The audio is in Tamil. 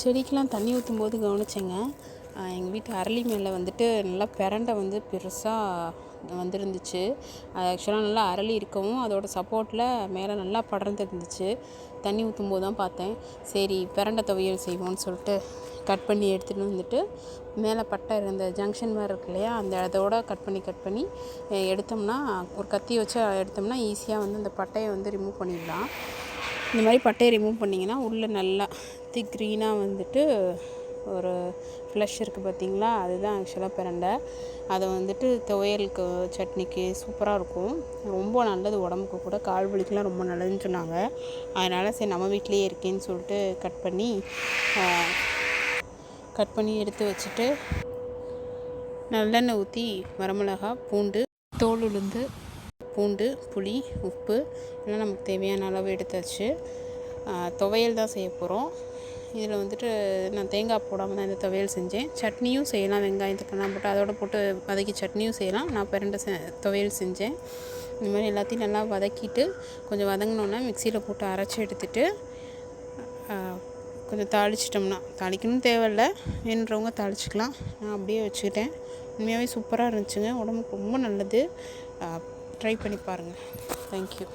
செடிக்கெலாம் தண்ணி ஊற்றும்போது கவனிச்சேங்க. எங்கள் வீட்டு அரளி மேலே வந்துட்டு நல்லா பிரண்டை வந்து பெருசாக வந்துருந்துச்சு. அது ஆக்சுவலாக நல்லா அரளி இருக்கவும் அதோட சப்போர்ட்டில் மேலே நல்லா படர்ந்து இருந்துச்சு. தண்ணி ஊற்றும்போது தான் பார்த்தேன். சரி பிரண்டை துவையல் செய்வோம்னு சொல்லிட்டு கட் பண்ணி எடுத்துகிட்டு வந்துட்டு மேலே பட்டை இருந்த ஜங்ஷன் மாதிரி இருக்கு இல்லையா, அந்த இதோட கட் பண்ணி எடுத்தோம்னா, ஒரு கத்தி வச்சு எடுத்தோம்னா ஈஸியாக வந்து அந்த பட்டையை வந்து ரிமூவ் பண்ணிடலாம். இந்த மாதிரி பட்டையை ரிமூவ் பண்ணிங்கன்னா உள்ளே நல்லா திக் க்ரீனாக வந்துட்டு ஒரு ஃப்ளஷ் இருக்குது பார்த்திங்களா, அதுதான் ஆக்சுவலாக பிரண்டை. அதை வந்துட்டு துவையலுக்கு சட்னிக்கு சூப்பராக இருக்கும். ரொம்ப நல்லது உடம்புக்கு கூட, கால் வலிக்கெலாம் ரொம்ப நல்லதுன்னு சொன்னாங்க. அதனால் சரி நம்ம வீட்டிலையே இருக்கேன்னு சொல்லிட்டு கட் பண்ணி எடுத்து வச்சுட்டு நல்லெண்ணெய் ஊற்றி வரமிளகா, பூண்டு, தோல் உளுந்து, பூண்டு, புளி, உப்பு எல்லாம் நமக்கு தேவையான அளவு எடுத்தாச்சு. துவையல் தான் செய்ய போகிறோம். இதில் வந்துட்டு நான் தேங்காய் போடாமல் தான் இந்த துவையல் செஞ்சேன். சட்னியும் செய்யலாம், வெங்காயம் தக்காளிலாம் போட்டு அதோட போட்டு வதக்கி சட்னியும் செய்யலாம். நான் பிரண்டை துவையல் செஞ்சேன். இந்த மாதிரி எல்லாத்தையும் நல்லா வதக்கிட்டு கொஞ்சம் வதங்கினோன்னா மிக்சியில் போட்டு அரைச்சி எடுத்துட்டு கொஞ்சம் தாளிச்சிட்டோம்னா, தாளிக்கணும்னு தேவையில்லை, வேணுன்றவங்க தாளிச்சிக்கலாம். நான் அப்படியே வச்சுக்கிட்டேன். உண்மையாகவே சூப்பராக இருந்துச்சுங்க, உடம்புக்கு ரொம்ப நல்லது. ட்ரை பண்ணி பாருங்கள். தேங்க்யூ.